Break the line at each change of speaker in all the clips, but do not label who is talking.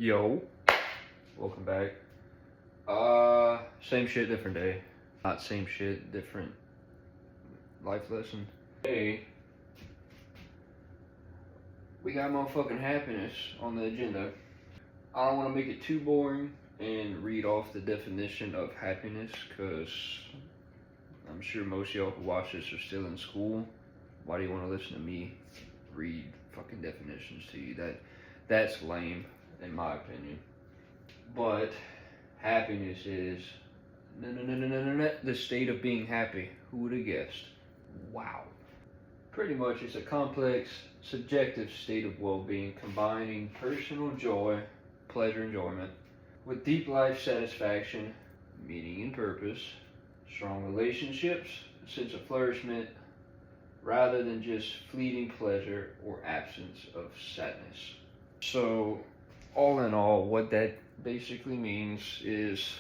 Yo, welcome back. Same shit, different day. Not same shit, different life lesson. Today, we got motherfucking happiness on the agenda. I don't want to make it too boring and read off the definition of happiness, because I'm sure most of y'all who watch this are still in school. Why do you want to listen to me read fucking definitions to you? That's lame, in my opinion. But happiness is the state of being happy. Who would have guessed? Wow. Pretty much it's a complex, subjective state of well-being combining personal joy, pleasure, enjoyment with deep life satisfaction, meaning and purpose, strong relationships, a sense of flourishment, rather than just fleeting pleasure or absence of sadness. So, all in all, what that basically means is,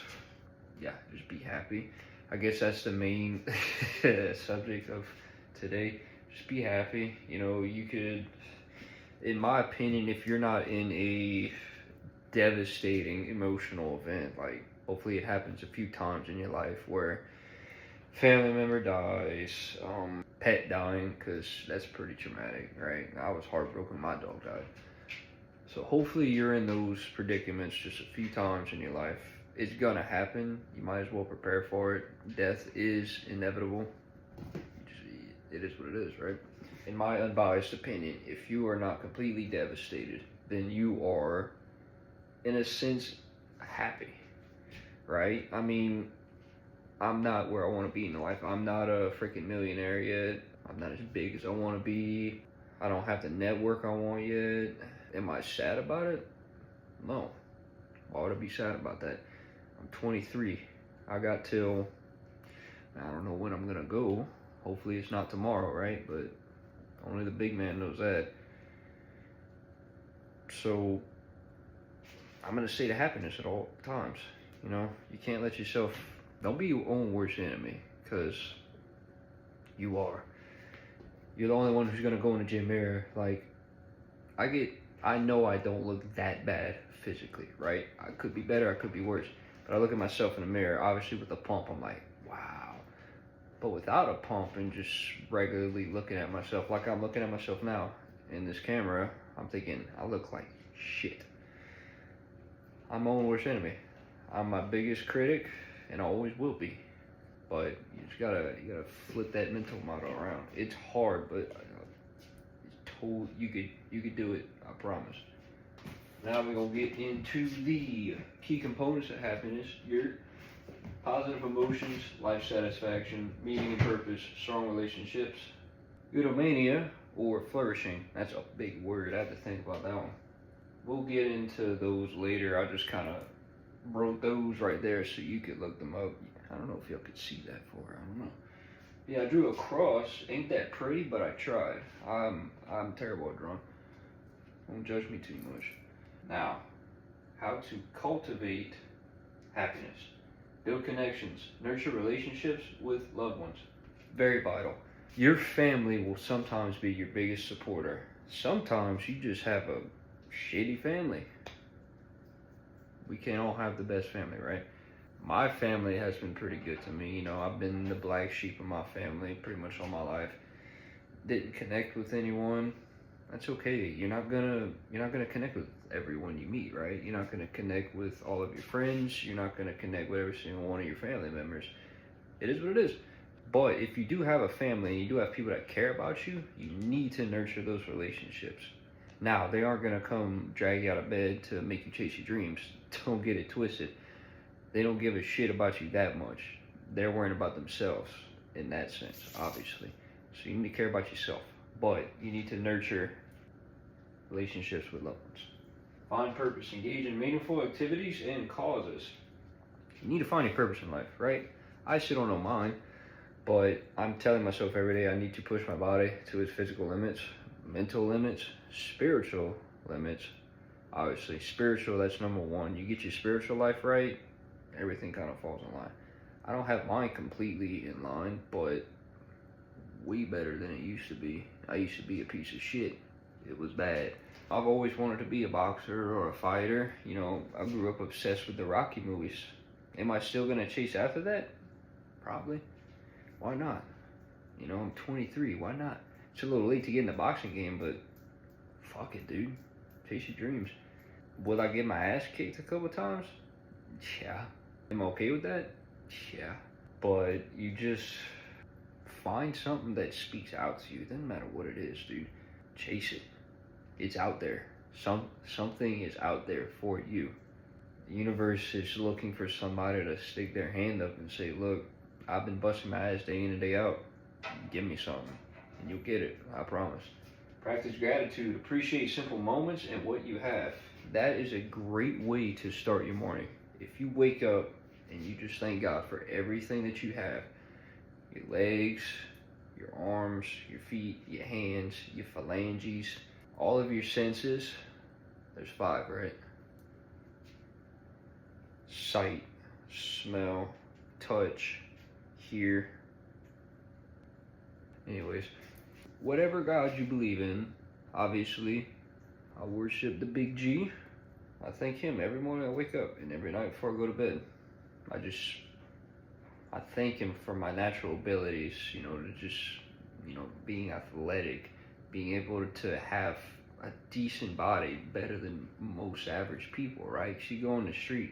just be happy. I guess that's the main subject of today. Just be happy. You know, you could, in my opinion, if you're not in a devastating emotional event, like hopefully it happens a few times in your life where family member dies, pet dying, because that's pretty traumatic, right? I was heartbroken my dog died. So hopefully you're in those predicaments just a few times in your life. It's gonna happen. You might as well prepare for it. Death is inevitable. It is what it is, right? In my unbiased opinion, if you are not completely devastated, then you are, in a sense, happy, right? I mean, I'm not where I want to be in life. I'm not a freaking millionaire yet. I'm not as big as I want to be. I don't have the network I want yet. Am I sad about it? No. Why would I be sad about that? I'm 23. I got till, I don't know when I'm gonna go. Hopefully it's not tomorrow, right? But only the big man knows that. So I'm gonna say the happiness at all times. You know, you can't let yourself, don't be your own worst enemy, because you are. You're the only one who's gonna go in the gym mirror. Like, I know I don't look that bad physically, right? I could be better, I could be worse. But I look at myself in the mirror, obviously with a pump, I'm like, wow. But without a pump and just regularly looking at myself like I'm looking at myself now in this camera, I'm thinking, I look like shit. I'm my own worst enemy. I'm my biggest critic, and I always will be. But you gotta flip that mental model around. It's hard, but you could do it, I promise. Now we're gonna get into the key components of happiness. Your positive emotions, life satisfaction, meaning and purpose, strong relationships, eudaimonia, or flourishing. That's a big word, I have to think about that one. We'll get into those later. I just kind of wrote those right there so you could look them up. I don't know if y'all could see that I don't know. Yeah, I drew a cross. Ain't that pretty, but I tried. I'm terrible at drawing. Don't judge me too much. Now, how to cultivate happiness. Build connections. Nurture relationships with loved ones. Very vital. Your family will sometimes be your biggest supporter. Sometimes you just have a shitty family. We can't all have the best family, right? My family has been pretty good to me. You know, I've been the black sheep of my family pretty much all my life. Didn't connect with anyone. That's okay. You're not gonna connect with everyone you meet, right? You're not gonna connect with all of your friends. You're not gonna connect with every single one of your family members. It is what it is. But if you do have a family and you do have people that care about you, you need to nurture those relationships. Now, they aren't gonna come drag you out of bed to make you chase your dreams. Don't get it twisted. They don't give a shit about you that much. They're worrying about themselves in that sense, obviously. So you need to care about yourself, but you need to nurture relationships with loved ones. Find purpose. Engage in meaningful activities and causes. You need to find your purpose in life, right? I still don't know mine, but I'm telling myself every day I need to push my body to its physical limits, mental limits, spiritual limits. Obviously, spiritual, that's number one. You get your spiritual life right, everything kind of falls in line. I don't have mine completely in line, but way better than it used to be. I used to be a piece of shit. It was bad. I've always wanted to be a boxer or a fighter. You know, I grew up obsessed with the Rocky movies. Am I still gonna chase after that? Probably. Why not? You know, I'm 23. Why not? It's a little late to get in the boxing game, but fuck it, dude. Chase your dreams. Will I get my ass kicked a couple times? Yeah. Am I okay with that? Yeah. But you just find something that speaks out to you. It doesn't matter what it is, dude. Chase it. It's out there. Something is out there for you. The universe is looking for somebody to stick their hand up and say, look, I've been busting my ass day in and day out. Give me something. And you'll get it. I promise. Practice gratitude. Appreciate simple moments and what you have. That is a great way to start your morning. If you wake up and you just thank God for everything that you have, your legs, your arms, your feet, your hands, your phalanges, all of your senses. There's 5, right? Sight, smell, touch, hear. Anyways, whatever God you believe in, obviously, I worship the big G. I thank him every morning I wake up and every night before I go to bed. I thank him for my natural abilities, you know, to just, you know, being athletic, being able to have a decent body, better than most average people, right? 'Cause you go on the street,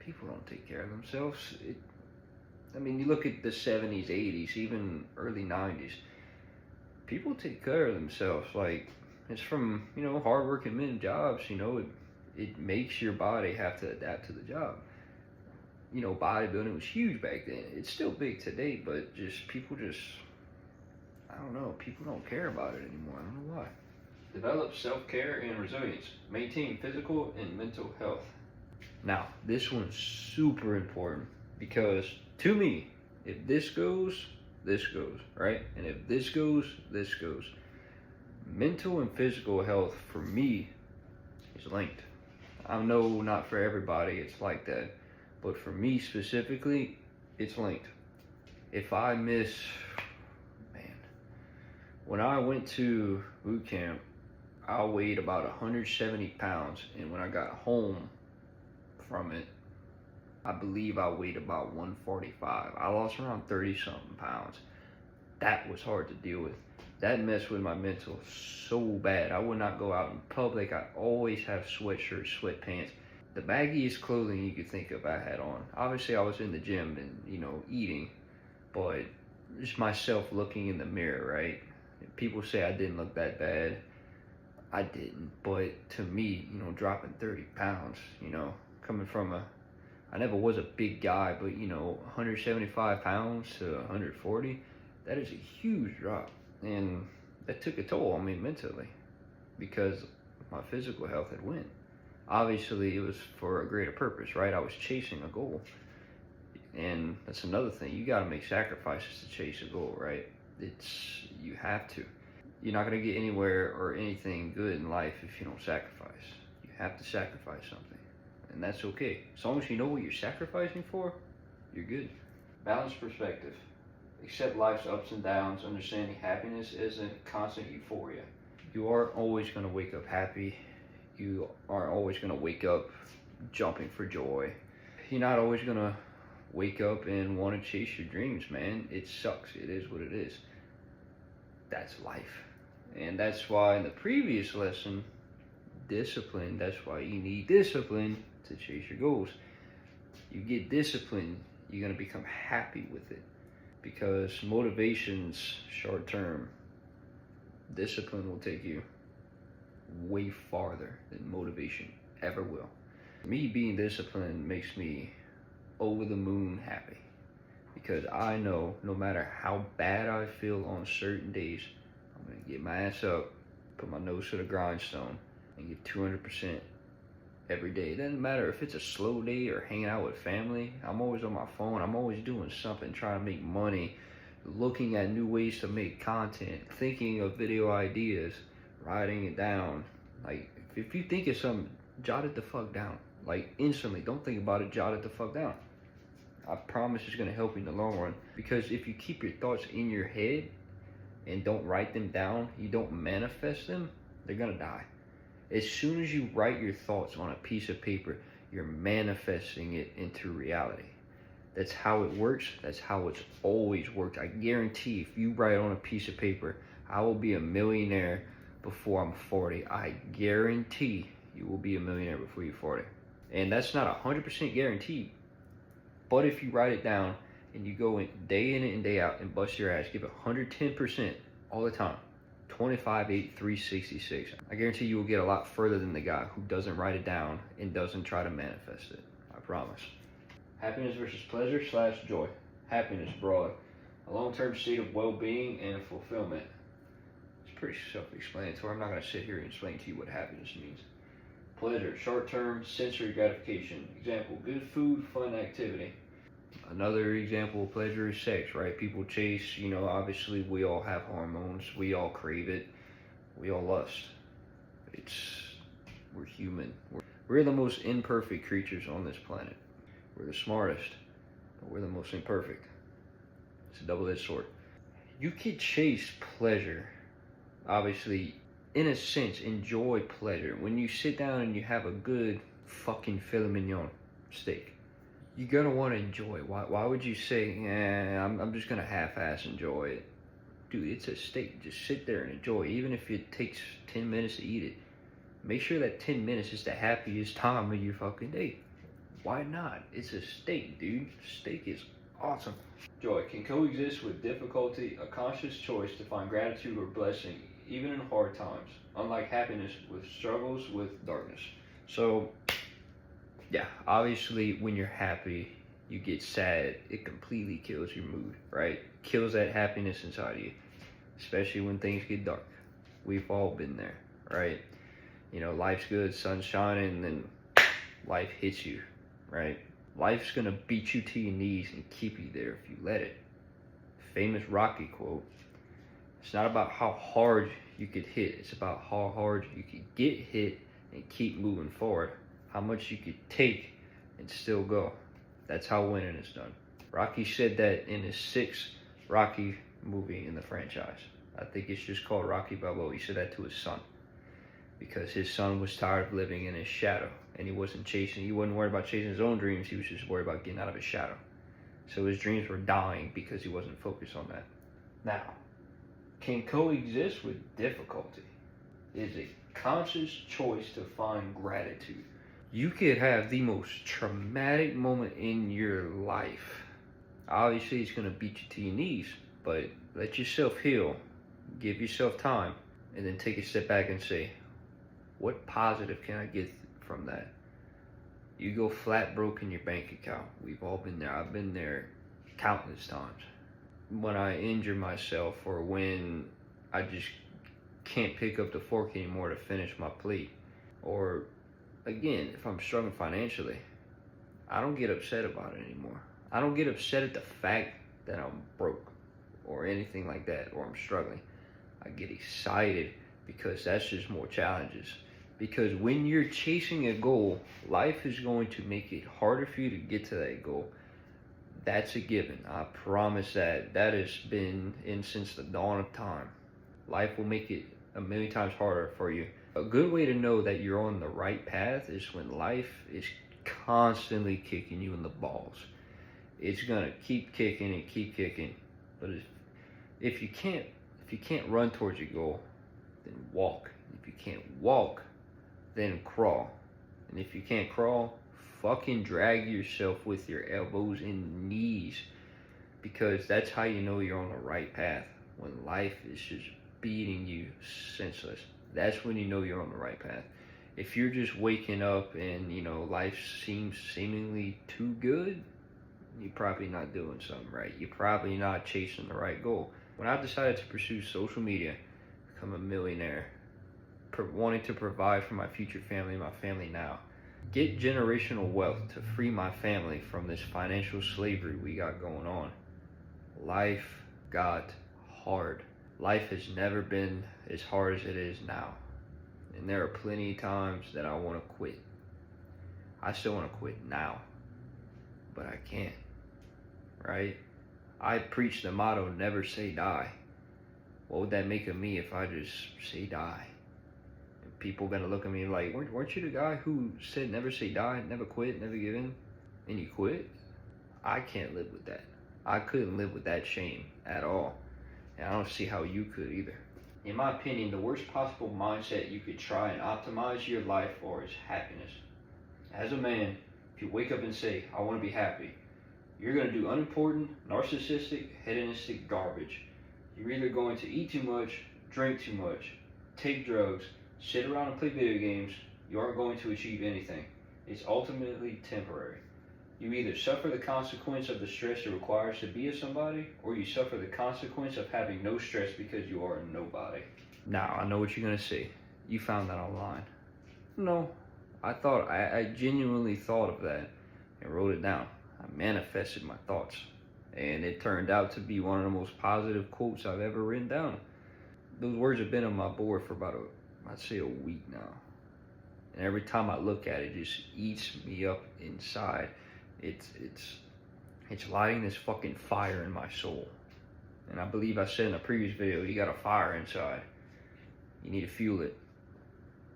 people don't take care of themselves. I mean, you look at the 70s, 80s, even early 90s, people take care of themselves. Like, it's from, you know, hardworking men jobs, you know, it makes your body have to adapt to the job. You know, bodybuilding was huge back then. It's still big today, but people I don't know, people don't care about it anymore. I don't know why. Develop self-care and resilience. Maintain physical and mental health. Now, this one's super important because to me, if this goes, right? And if this goes, this goes. Mental and physical health for me is linked. I know not for everybody it's like that, but for me specifically, it's linked. If I miss, when I went to boot camp, I weighed about 170 pounds, and when I got home from it, I believe I weighed about 145. I lost around 30 something pounds. That was hard to deal with. That messed with my mental so bad. I would not go out in public. I always have sweatshirts, sweatpants. The baggiest clothing you could think of I had on. Obviously I was in the gym and, you know, eating, but just myself looking in the mirror, right? People say I didn't look that bad. I didn't, but to me, you know, dropping 30 pounds, you know, coming from I never was a big guy, but, you know, 175 pounds to 140, that is a huge drop. And that took a toll on me mentally because my physical health had went. Obviously, it was for a greater purpose, right? I was chasing a goal. And that's another thing. You got to make sacrifices to chase a goal, right? You have to. You're not going to get anywhere or anything good in life if you don't sacrifice. You have to sacrifice something. And that's okay. As long as you know what you're sacrificing for, you're good. Balanced perspective. Accept life's ups and downs, understanding happiness isn't constant euphoria. You aren't always going to wake up happy. You aren't always going to wake up jumping for joy. You're not always going to wake up and want to chase your dreams, man. It sucks. It is what it is. That's life. And that's why in the previous lesson, discipline, that's why you need discipline to chase your goals. You get discipline, you're going to become happy with it. Because motivation's short term. Discipline will take you way farther than motivation ever will. Me being disciplined makes me over the moon happy. Because I know no matter how bad I feel on certain days, I'm going to get my ass up, put my nose to the grindstone, and give 200% every day. It doesn't matter if it's a slow day or hanging out with family. I'm always on my phone. I'm always doing something, trying to make money, looking at new ways to make content, thinking of video ideas, writing it down. Like, if you think of something, jot it the fuck down. Like, instantly. Don't think about it, jot it the fuck down. I promise it's going to help you in the long run. Because if you keep your thoughts in your head and don't write them down, you don't manifest them, they're going to die. As soon as you write your thoughts on a piece of paper, you're manifesting it into reality. That's how it works. That's how it's always worked. I guarantee if you write on a piece of paper, I will be a millionaire before I'm 40. I guarantee you will be a millionaire before you're 40. And that's not 100% guaranteed. But if you write it down and you go in and day out and bust your ass, give it 110% all the time, 25, 8, 366. I guarantee you will get a lot further than the guy who doesn't write it down and doesn't try to manifest it. I promise. Happiness versus pleasure / joy. Happiness, broad. A long-term state of well-being and fulfillment. It's pretty self-explanatory. I'm not going to sit here and explain to you what happiness means. Pleasure, short-term sensory gratification. Example, good food, fun activity. Another example of pleasure is sex, right? People chase, obviously we all have hormones. We all crave it. We all lust. We're human. We're the most imperfect creatures on this planet. We're the smartest, but we're the most imperfect. It's a double-edged sword. You could chase pleasure, obviously, in a sense, enjoy pleasure. When you sit down and you have a good fucking filet mignon steak, you're gonna want to enjoy it. Why would you say, I'm just gonna half-ass enjoy it? Dude, it's a steak. Just sit there and enjoy it. Even if it takes 10 minutes to eat it, make sure that 10 minutes is the happiest time of your fucking day. Why not? It's a steak, dude. Steak is awesome. Joy can coexist with difficulty, a conscious choice to find gratitude or blessing, even in hard times, unlike happiness with struggles with darkness. So, yeah, obviously when you're happy, you get sad. It completely kills your mood, right? Kills that happiness inside of you, especially when things get dark. We've all been there, right? Life's good, sun's shining, and then life hits you, right? Life's gonna beat you to your knees and keep you there if you let it. Famous Rocky quote. It's not about how hard you could hit. It's about how hard you could get hit and keep moving forward. How much you could take and still go. That's how winning is done. Rocky said that in his 6th Rocky movie in the franchise. I think it's just called Rocky Balboa. He said that to his son, because his son was tired of living in his shadow, and he wasn't worried about chasing his own dreams. He was just worried about getting out of his shadow. So his dreams were dying because he wasn't focused on that. Now, can coexist with difficulty. It is a conscious choice to find gratitude. You could have the most traumatic moment in your life. Obviously, it's going to beat you to your knees, but let yourself heal. Give yourself time, and then take a step back and say, what positive can I get from that? You go flat broke in your bank account. We've all been there. I've been there countless times. When I injure myself, or when I just can't pick up the fork anymore to finish my plate, or again, if I'm struggling financially, I don't get upset about it anymore. I don't get upset at the fact that I'm broke or anything like that, or I'm struggling. I get excited because that's just more challenges. Because when you're chasing a goal, life is going to make it harder for you to get to that goal. That's a given. I promise that. That has been in since the dawn of time. Life will make it a million times harder for you. A good way to know that you're on the right path is when life is constantly kicking you in the balls. It's gonna keep kicking and keep kicking. But if you can't run towards your goal, then walk. If you can't walk, then crawl. And if you can't crawl, fucking drag yourself with your elbows and knees, because that's how you know you're on the right path. When life is just beating you senseless, that's when you know you're on the right path. If you're just waking up and life seems seemingly too good, you're probably not doing something right. You're probably not chasing the right goal. When I decided to pursue social media, become a millionaire, wanting to provide for my future family, my family now, get generational wealth to free my family from this financial slavery we got going on, life got hard. Life has never been as hard as it is now. And there are plenty of times that I want to quit. I still want to quit now, but I can't, right? I preach the motto, never say die. What would that make of me if I just say die? And people gonna look at me like, weren't you the guy who said never say die, never quit, never give in, and you quit? I can't live with that. I couldn't live with that shame at all. And I don't see how you could either. In my opinion, the worst possible mindset you could try and optimize your life for is happiness. As a man, if you wake up and say, I want to be happy, you're going to do unimportant, narcissistic, hedonistic garbage. You're either going to eat too much, drink too much, take drugs, sit around and play video games. You aren't going to achieve anything. It's ultimately temporary. You either suffer the consequence of the stress it requires to be a somebody, or you suffer the consequence of having no stress because you are a nobody. Now, I know what you're going to say. You found that online. No, I genuinely thought of that and wrote it down. I manifested my thoughts, and it turned out to be one of the most positive quotes I've ever written down. Those words have been on my board for about I'd say a week now. And every time I look at it, it just eats me up inside. It's lighting this fucking fire in my soul. And I believe I said in a previous video, you got a fire inside. You need to fuel it,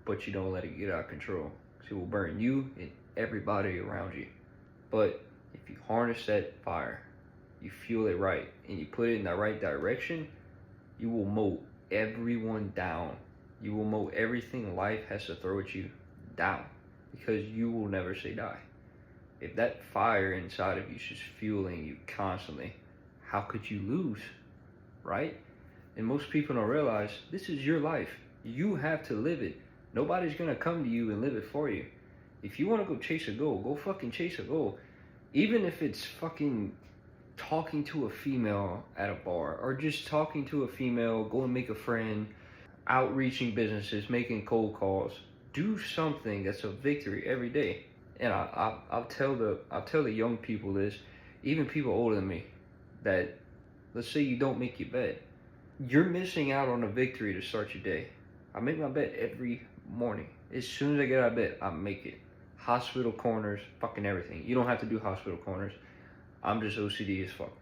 but you don't let it get out of control, because it will burn you and everybody around you. But if you harness that fire, you fuel it right, and you put it in the right direction, you will mow everyone down. You will mow everything life has to throw at you down, because you will never say die. If that fire inside of you is just fueling you constantly, how could you lose, right? And most people don't realize this is your life. You have to live it. Nobody's gonna come to you and live it for you. If you wanna go chase a goal, go fucking chase a goal. Even if it's fucking talking to a female at a bar, or just talking to a female, go and make a friend, outreaching businesses, making cold calls. Do something that's a victory every day. And I'll tell the young people this, even people older than me, that let's say you don't make your bed. You're missing out on a victory to start your day. I make my bed every morning. As soon as I get out of bed, I make it. Hospital corners, fucking everything. You don't have to do hospital corners. I'm just OCD as fuck.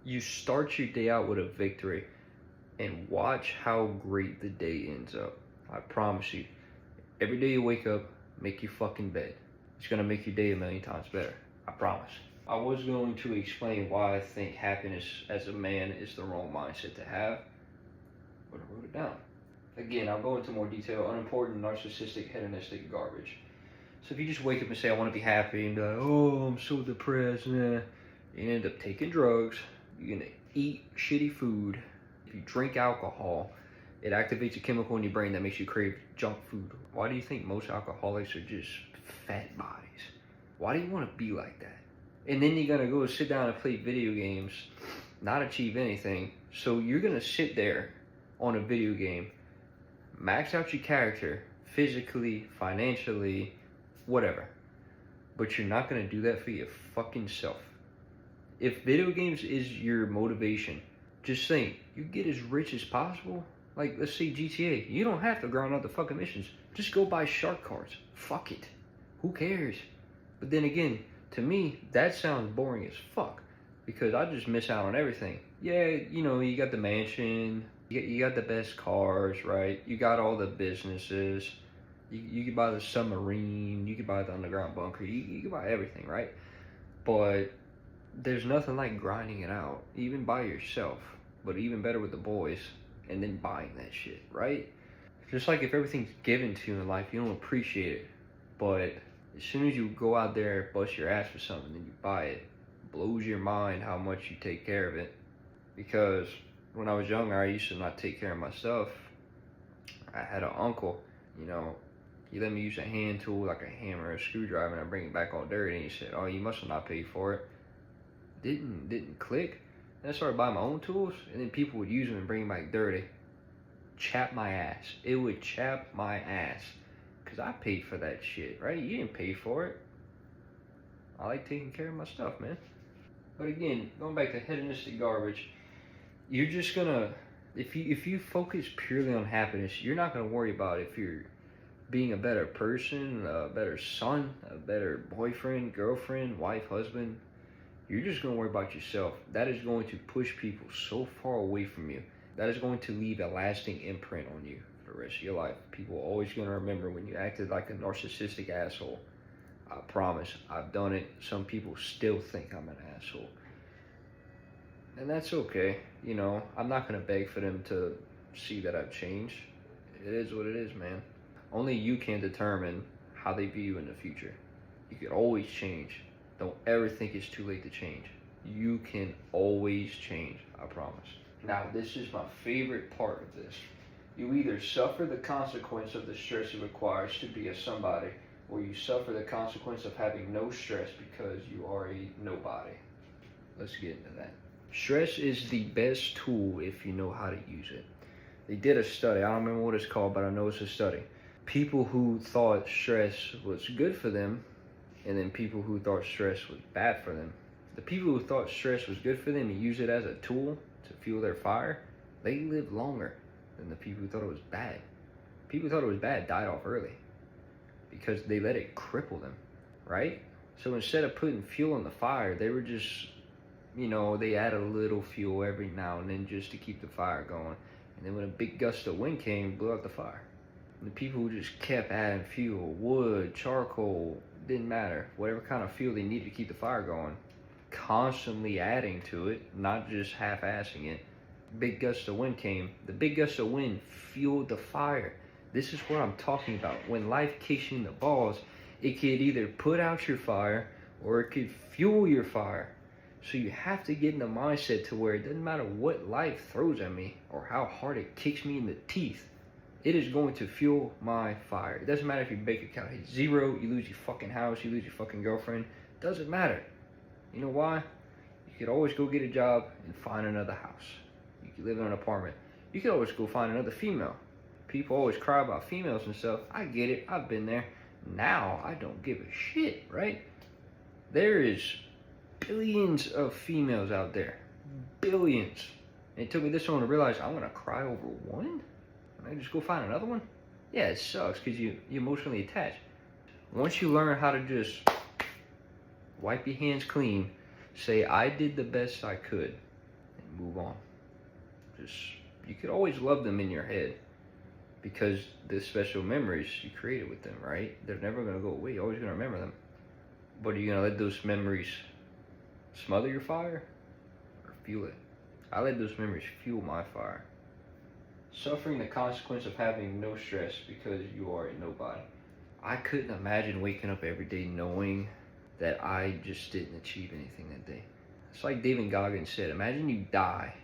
You start your day out with a victory, and watch how great the day ends up. I promise you. Every day you wake up, make your fucking bed. It's gonna make your day a million times better. I promise. I was going to explain why I think happiness as a man is the wrong mindset to have, but I wrote it down. Again, I'll go into more detail. Unimportant, narcissistic, hedonistic garbage. So if you just wake up and say, I want to be happy, and be like, oh, I'm so depressed, nah. You end up taking drugs. You're gonna eat shitty food. If you drink alcohol, it activates a chemical in your brain that makes you crave junk food. Why do you think most alcoholics are just fat bodies? Why do you want to be like that? And then you're gonna go sit down and play video games, not achieve anything. So you're gonna sit there on a video game, max out your character, physically, financially, whatever. But you're not gonna do that for your fucking self. If video games is your motivation, just think, you get as rich as possible. Like, let's say GTA. You don't have to grind out the fucking missions. Just go buy shark cards. Fuck it. Who cares? But then again, to me, that sounds boring as fuck, because I just miss out on everything. Yeah, you know, you got the mansion, you got the best cars, right? You got all the businesses. You could buy the submarine. You could buy the underground bunker. You could buy everything, right? But there's nothing like grinding it out, even by yourself, but even better with the boys, and then buying that shit, right? Just like if everything's given to you in life, you don't appreciate it. But as soon as you go out there, bust your ass for something, and you buy it, blows your mind how much you take care of it. Because when I was younger, I used to not take care of myself. I had an uncle, you know, he let me use a hand tool like a hammer or a screwdriver, and I bring it back all dirty, and he said, oh, you must have not paid for it. Didn't click. Then I started buying my own tools, and then people would use them and bring them back dirty. Chap my ass. It would chap my ass. Because I paid for that shit, right? You didn't pay for it. I like taking care of my stuff, man. But again, going back to hedonistic garbage, you're just gonna, if you focus purely on happiness, you're not gonna worry about if you're being a better person, a better son, a better boyfriend, girlfriend, wife, husband. You're just gonna worry about yourself. That is going to push people so far away from you. That is going to leave a lasting imprint on you for the rest of your life. People are always gonna remember when you acted like a narcissistic asshole. I promise, I've done it. Some people still think I'm an asshole. And that's okay. You know, I'm not gonna beg for them to see that I've changed. It is what it is, man. Only you can determine how they view you in the future. You can always change. Don't ever think it's too late to change. You can always change, I promise. Now, this is my favorite part of this. You either suffer the consequence of the stress it requires to be a somebody, or you suffer the consequence of having no stress because you are a nobody. Let's get into that. Stress is the best tool if you know how to use it. They did a study, I don't remember what it's called, but I know it's a study. People who thought stress was good for them, and then people who thought stress was bad for them. The people who thought stress was good for them and use it as a tool to fuel their fire, they lived longer than the people who thought it was bad. People who thought it was bad died off early because they let it cripple them, right? So instead of putting fuel on the fire, they were just, you know, they add a little fuel every now and then just to keep the fire going. And then when a big gust of wind came, it blew out the fire. And the people who just kept adding fuel, wood, charcoal, didn't matter, whatever kind of fuel they needed to keep the fire going, constantly adding to it, not just half-assing it. Big gust of wind came. The big gust of wind fueled the fire. This is what I'm talking about. When life kicks you in the balls, it could either put out your fire or it could fuel your fire. So you have to get in the mindset to where it doesn't matter what life throws at me or how hard it kicks me in the teeth. It is going to fuel my fire. It doesn't matter if your bank account hits zero, you lose your fucking house, you lose your fucking girlfriend. Doesn't matter. You know why? You could always go get a job and find another house. You could live in an apartment. You could always go find another female. People always cry about females and stuff. I get it. I've been there. Now I don't give a shit, right? There is billions of females out there. Billions. And it took me this long to realize I'm going to cry over one? And I just go find another one? Yeah, it sucks because you emotionally attached. Once you learn how to just wipe your hands clean, say, I did the best I could, and move on. You could always love them in your head because the special memories you created with them, right? They're never going to go away. You're always going to remember them. But are you going to let those memories smother your fire or fuel it? I let those memories fuel my fire. Suffering the consequence of having no stress because you are a nobody. I couldn't imagine waking up every day knowing that I just didn't achieve anything that day. It's like David Goggins said, imagine you die.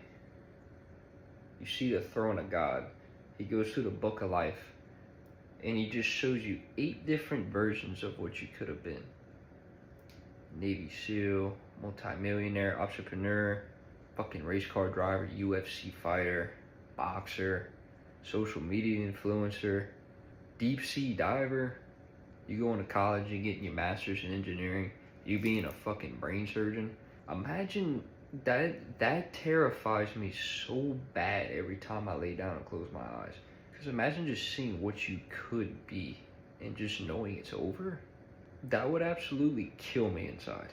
You see the throne of God. He goes through the book of life and he just shows you 8 different versions of what you could have been. Navy SEAL, multimillionaire, entrepreneur, fucking race car driver, UFC fighter, boxer, social media influencer, deep sea diver. You going to college and getting your master's in engineering, you being a fucking brain surgeon. Imagine that terrifies me so bad every time I lay down and close my eyes. Because imagine just seeing what you could be and just knowing it's over. That would absolutely kill me inside.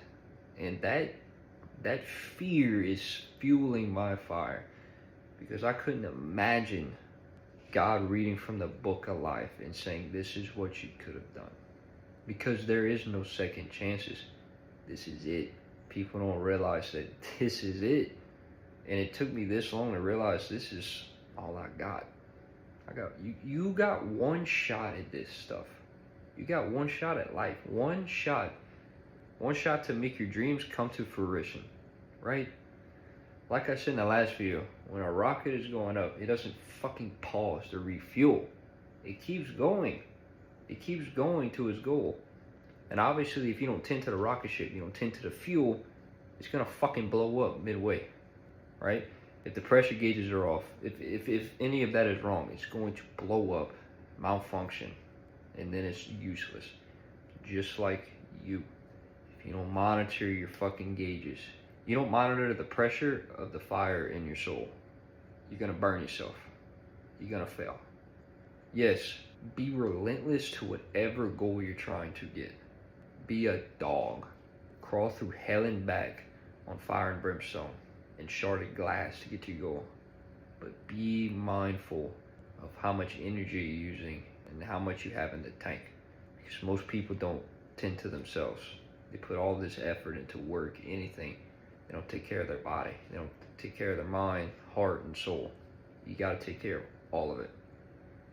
And that fear is fueling my fire. Because I couldn't imagine God reading from the book of life and saying, this is what you could have done. Because there is no second chances. This is it. People don't realize that this is it. And it took me this long to realize this is all I got. You got one shot at this stuff. You got one shot at life. One shot. One shot to make your dreams come to fruition. Right? Like I said in the last video, when a rocket is going up, it doesn't fucking pause to refuel. It keeps going. It keeps going to its goal. And obviously, if you don't tend to the rocket ship, you don't tend to the fuel, it's gonna fucking blow up midway, right? If the pressure gauges are off, if any of that is wrong, it's going to blow up, malfunction, and then it's useless. Just like you. If you don't monitor your fucking gauges, you don't monitor the pressure of the fire in your soul, you're gonna burn yourself. You're gonna fail. Yes, be relentless to whatever goal you're trying to get. Be a dog. Crawl through hell and back on fire and brimstone and sharded glass to get to your goal. But be mindful of how much energy you're using and how much you have in the tank. Because most people don't tend to themselves. They put all this effort into work, anything. They don't take care of their body. They don't take care of their mind, heart, and soul. You gotta take care of all of it.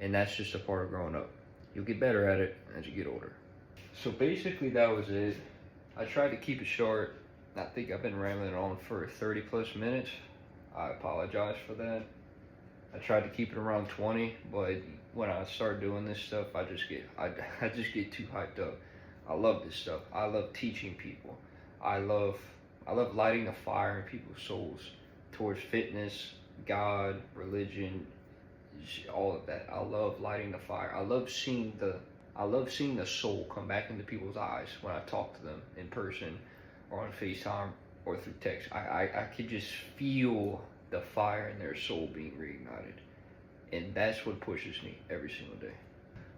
And that's just a part of growing up. You'll get better at it as you get older. So basically that was it. I tried to keep it short. I think I've been rambling on for 30 plus minutes. I apologize for that. I tried to keep it around 20, but when I start doing this stuff, I just get too hyped up. I love this stuff. I love teaching people. I love lighting the fire in people's souls towards fitness, God, religion, all of that. I love lighting the fire. I love seeing the soul come back into people's eyes when I talk to them in person or on FaceTime or through text. I could just feel the fire in their soul being reignited. And that's what pushes me every single day.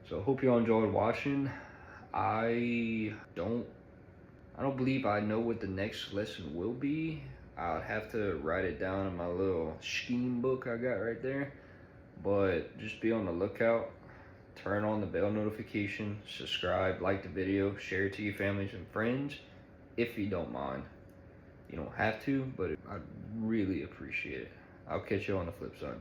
So I hope you all enjoyed watching. I don't believe I know what the next lesson will be. I'll have to write it down in my little scheme book I got right there. But just be on the lookout. Turn on the bell notification, subscribe, like the video, share it to your families and friends if you don't mind. You don't have to, but I'd really appreciate it. I'll catch you on the flip side.